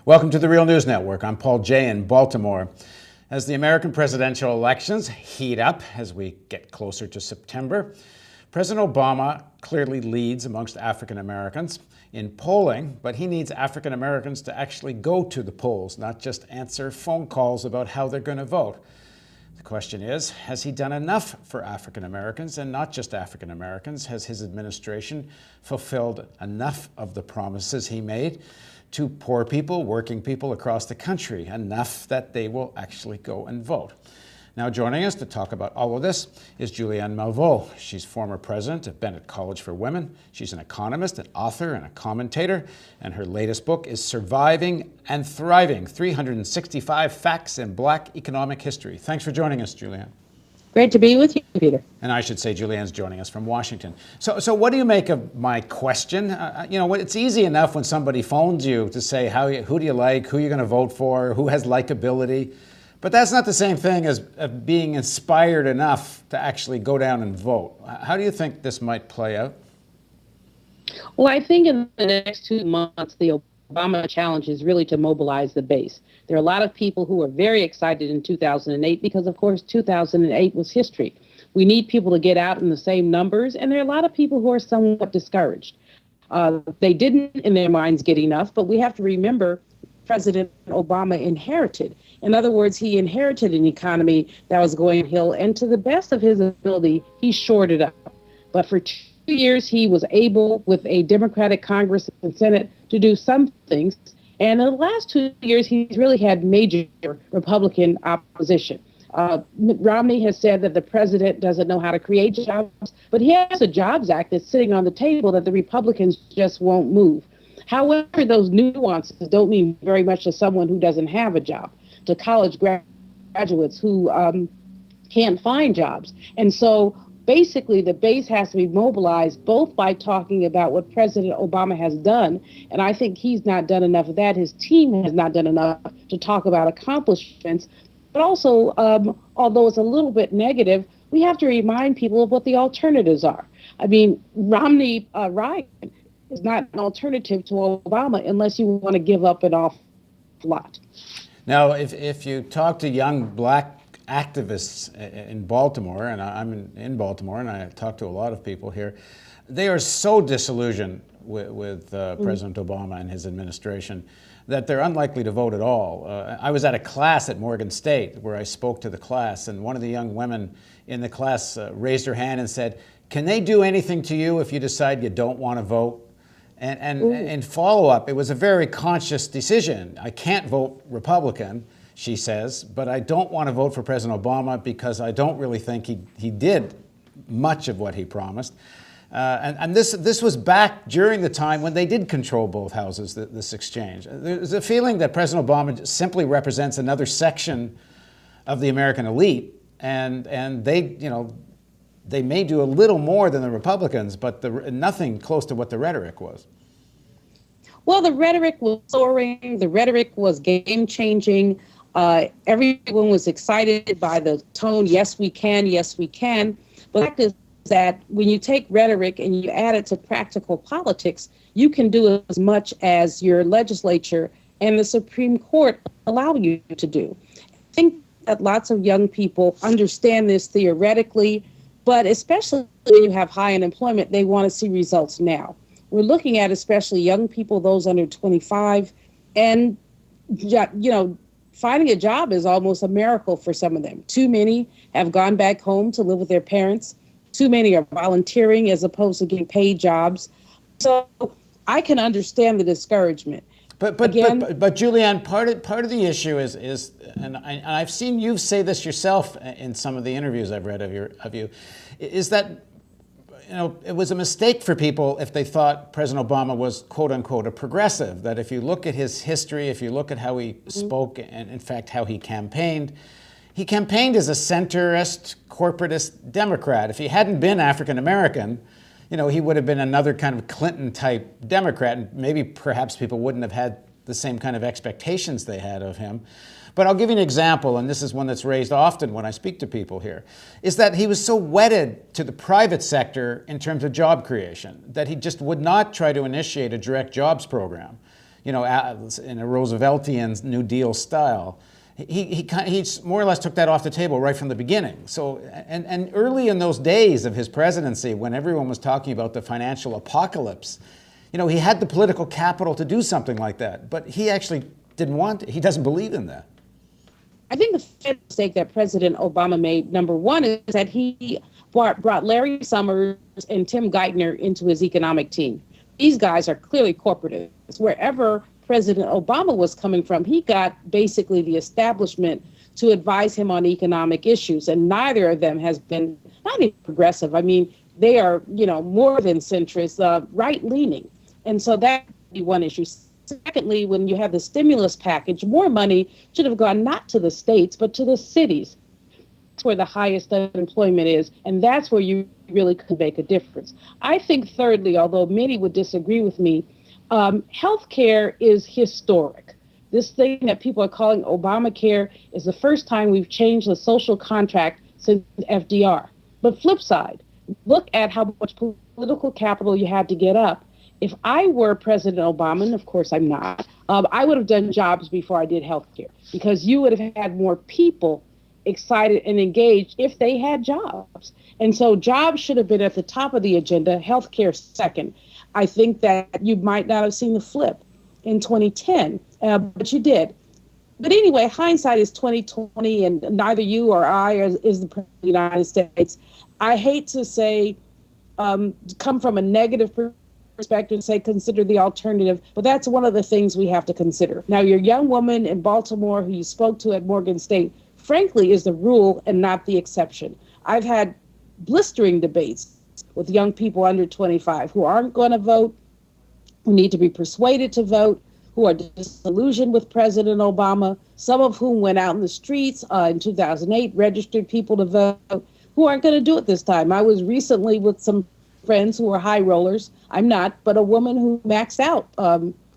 Welcome to the Real News Network. I'm Paul Jay in Baltimore. As the American presidential elections heat up as we get closer to September, President Obama clearly leads amongst African Americans in polling, but he needs African Americans to actually go to the polls, not just answer phone calls about how they're going to vote. The question is, has he done enough for African Americans, and not just African Americans? Has his administration fulfilled enough of the promises he made to poor people, working people across the country, enough that they will actually go and vote? Now joining us to talk about all of this is Julianne Malveaux. She's former president of Bennett College for Women. She's an economist, an author, and a commentator. And her latest book is Surviving and Thriving, 365 Facts in Black Economic History. Thanks for joining us, Julianne. Great to be with you, Peter. And I should say Julianne's joining us from Washington. So what do you make of my question? It's easy enough when somebody phones you to say, who do you like, who you're going to vote for, who has likability. But that's not the same thing as being inspired enough to actually go down and vote. How do you think this might play out? Well, I think in the next 2 months, the Obama challenge is really to mobilize the base. There are a lot of people who were very excited in 2008 because, of course, 2008 was history. We need people to get out in the same numbers, and there are a lot of people who are somewhat discouraged. They didn't, in their minds, get enough, but we have to remember President Obama inherited. In other words, he inherited an economy that was going hill, and to the best of his ability, he shored it up. But for 2 years, he was able, with a Democratic Congress and Senate, to do some things. And in the last 2 years, he's really had major Republican opposition. Mitt Romney has said that the president doesn't know how to create jobs, but he has a Jobs Act that's sitting on the table that the Republicans just won't move. However, those nuances don't mean very much to someone who doesn't have a job, to college graduates who can't find jobs. And so basically the base has to be mobilized both by talking about what President Obama has done, and I think he's not done enough of that. His team has not done enough to talk about accomplishments, but also, although it's a little bit negative, we have to remind people of what the alternatives are. I mean, Romney Ryan is not an alternative to Obama unless you want to give up an awful lot. Now, if you talk to young black activists in Baltimore, and I'm in Baltimore, and I talk to a lot of people here, they are so disillusioned with President Obama and his administration that they're unlikely to vote at all. I was at a class at Morgan State where I spoke to the class, and one of the young women in the class raised her hand and said, "Can they do anything to you if you decide you don't want to vote?" And in follow-up, it was a very conscious decision. I can't vote Republican, she says, but I don't want to vote for President Obama because I don't really think he did much of what he promised. And this was back during the time when they did control both houses, this exchange. There's a feeling that President Obama simply represents another section of the American elite, and they may do a little more than the Republicans, but nothing close to what the rhetoric was. Well, the rhetoric was soaring. The rhetoric was game-changing. Everyone was excited by the tone, yes, we can, yes, we can. But the fact is that when you take rhetoric and you add it to practical politics, you can do as much as your legislature and the Supreme Court allow you to do. I think that lots of young people understand this theoretically, but especially when you have high unemployment, they want to see results now. We're looking at especially young people, those under 25, and finding a job is almost a miracle for some of them. Too many have gone back home to live with their parents. Too many are volunteering as opposed to getting paid jobs. So I can understand the discouragement. But Julianne, part of the issue is and I've seen you say this yourself in some of the interviews I've read of you, is that it was a mistake for people if they thought President Obama was quote unquote a progressive. That if you look at his history, if you look at how he spoke, and in fact how he campaigned as a centrist, corporatist Democrat. If he hadn't been African American, he would have been another kind of Clinton-type Democrat, and maybe perhaps people wouldn't have had the same kind of expectations they had of him. But I'll give you an example, and this is one that's raised often when I speak to people here, is that he was so wedded to the private sector in terms of job creation that he just would not try to initiate a direct jobs program. in a Rooseveltian New Deal style. He more or less took that off the table right from the beginning. So, and early in those days of his presidency, when everyone was talking about the financial apocalypse, he had the political capital to do something like that, but he actually didn't want it. He doesn't believe in that. I think the mistake that President Obama made, number one, is that he brought Larry Summers and Tim Geithner into his economic team. These guys are clearly corporatists. Wherever President Obama was coming from, he got basically the establishment to advise him on economic issues, and neither of them has been not even progressive. I mean, they are, more than centrist, right-leaning. And so that would be one issue. Secondly, when you have the stimulus package, more money should have gone not to the states, but to the cities. That's where the highest unemployment is, and that's where you really could make a difference. I think, thirdly, although many would disagree with me, healthcare is historic. This thing that people are calling Obamacare is the first time we've changed the social contract since FDR. But flip side, look at how much political capital you had to get up. If I were President Obama, and of course I'm not, I would have done jobs before I did healthcare, because you would have had more people excited and engaged if they had jobs. And so jobs should have been at the top of the agenda, healthcare second. I think that you might not have seen the flip in 2010, but you did. But anyway, hindsight is 2020, and neither you or I is the President of the United States. I hate to say, come from a negative perspective and say consider the alternative, but that's one of the things we have to consider. Now, your young woman in Baltimore who you spoke to at Morgan State, frankly, is the rule and not the exception. I've had blistering debates with young people under 25 who aren't going to vote, who need to be persuaded to vote, who are disillusioned with President Obama, some of whom went out in the streets in 2008, registered people to vote, who aren't going to do it this time. I was recently with some friends who are high rollers. I'm not, but a woman who maxed out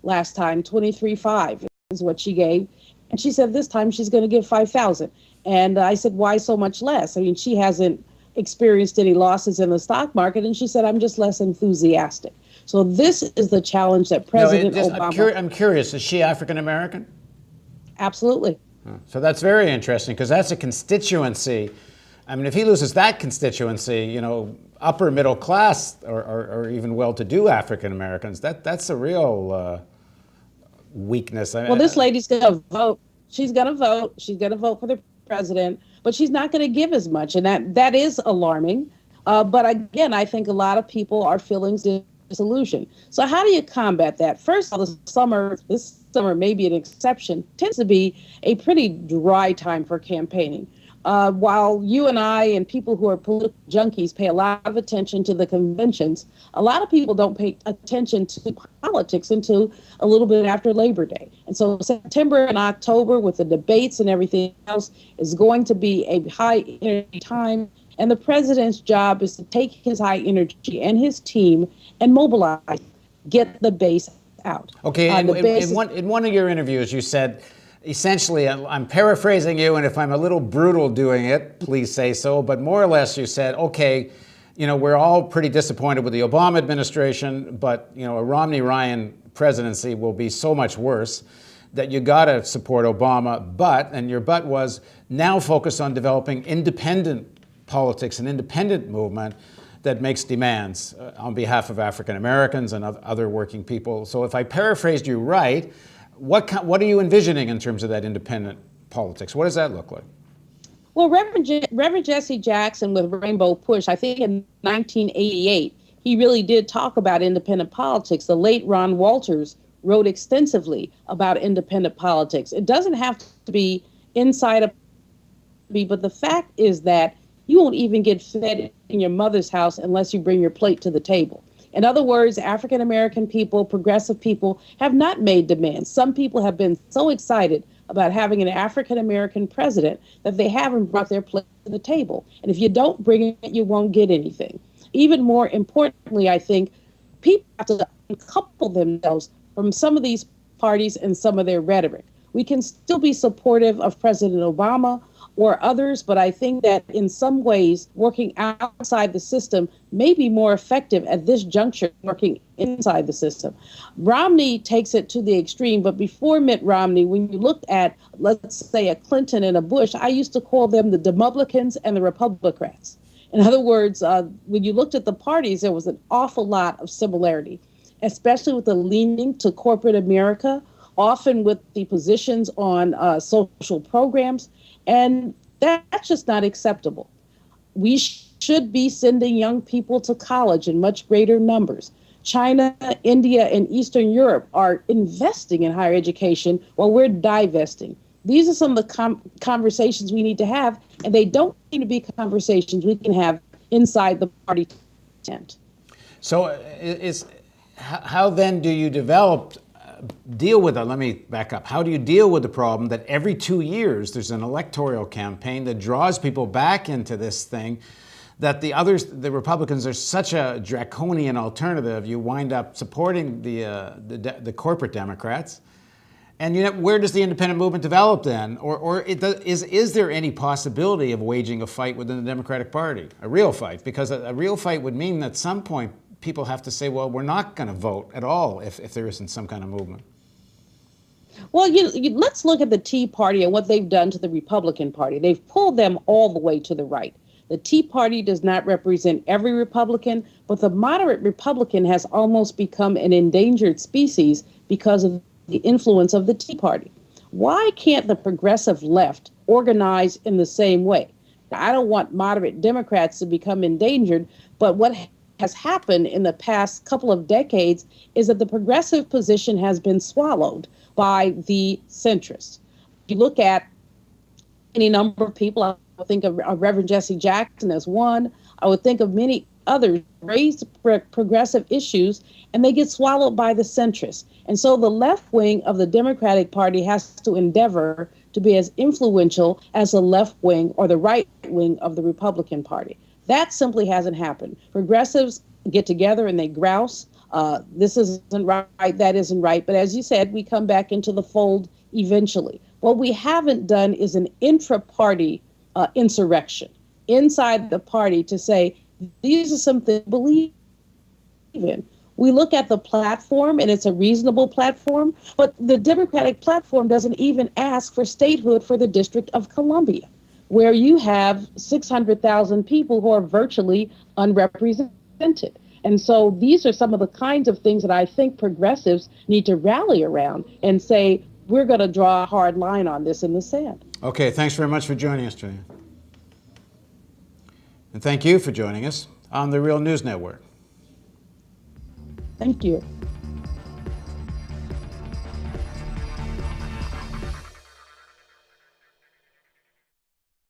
last time, 23.5 is what she gave. And she said this time she's going to give 5,000. And I said, why so much less? I mean, she hasn't experienced any losses in the stock market. And she said, I'm just less enthusiastic. So this is the challenge that President Obama... I'm curious, is she African American? Absolutely. So that's very interesting, because that's a constituency. I mean, if he loses that constituency, upper middle class or even well-to-do African Americans, that's a real weakness. Well, this lady's going to vote. She's going to vote. She's going to vote for the president, but she's not going to give as much, and that is alarming. But again, I think a lot of people are feeling disillusioned. So how do you combat that? First of all, this summer may be an exception, tends to be a pretty dry time for campaigning. While you and I and people who are political junkies pay a lot of attention to the conventions, a lot of people don't pay attention to politics until a little bit after Labor Day. And so September and October, with the debates and everything else, is going to be a high energy time. And the president's job is to take his high energy and his team and mobilize, get the base out. Okay, in one of your interviews, you said, essentially, I'm paraphrasing you, and if I'm a little brutal doing it, please say so, but more or less you said, okay, we're all pretty disappointed with the Obama administration, but, a Romney-Ryan presidency will be so much worse that you got to support Obama, and your but was now focus on developing independent politics, an independent movement that makes demands on behalf of African Americans and other working people. So if I paraphrased you right, what are you envisioning in terms of that independent politics? What does that look like? Well, Reverend Jesse Jackson with Rainbow Push, I think in 1988, he really did talk about independent politics. The late Ron Walters wrote extensively about independent politics. It doesn't have to be inside a but the fact is that you won't even get fed in your mother's house unless you bring your plate to the table. In other words, African American people, progressive people, have not made demands. Some people have been so excited about having an African American president that they haven't brought their plate to the table. And if you don't bring it, you won't get anything. Even more importantly, I think people have to uncouple themselves from some of these parties and some of their rhetoric. We can still be supportive of President Obama or others, but I think that in some ways, working outside the system may be more effective at this juncture working inside the system. Romney takes it to the extreme, but before Mitt Romney, when you looked at, let's say, a Clinton and a Bush, I used to call them the Demoublicans and the Republicrats. In other words, when you looked at the parties, there was an awful lot of similarity, especially with the leaning to corporate America, often with the positions on social programs. And that's just not acceptable. We should be sending young people to college in much greater numbers. China, India, and Eastern Europe are investing in higher education while we're divesting. These are some of the conversations we need to have, and they don't need to be conversations we can have inside the party tent. So how then do you deal with that? Let me back up. How do you deal with the problem that every 2 years there's an electoral campaign that draws people back into this thing, that the Republicans are such a draconian alternative, you wind up supporting the corporate Democrats, and where does the independent movement develop then? Or is there any possibility of waging a fight within the Democratic Party, a real fight? Because a real fight would mean that at some point people have to say, well, we're not going to vote at all if there isn't some kind of movement. Well, let's look at the Tea Party and what they've done to the Republican Party. They've pulled them all the way to the right. The Tea Party does not represent every Republican, but the moderate Republican has almost become an endangered species because of the influence of the Tea Party. Why can't the progressive left organize in the same way? I don't want moderate Democrats to become endangered, but what has happened in the past couple of decades is that the progressive position has been swallowed by the centrists. You look at any number of people, I would think of Reverend Jesse Jackson as one. I would think of many others raise progressive issues, and they get swallowed by the centrists. And so the left wing of the Democratic Party has to endeavor to be as influential as the left wing or the right wing of the Republican Party. That simply hasn't happened. Progressives get together and they grouse. This isn't right, that isn't right. But as you said, we come back into the fold eventually. What we haven't done is an intra-party insurrection inside the party to say, these are some things we believe in. We look at the platform, and it's a reasonable platform, but the Democratic platform doesn't even ask for statehood for the District of Columbia, where you have 600,000 people who are virtually unrepresented. And so these are some of the kinds of things that I think progressives need to rally around and say, we're going to draw a hard line on this in the sand. Okay, thanks very much for joining us, Julianne. And thank you for joining us on the Real News Network. Thank you.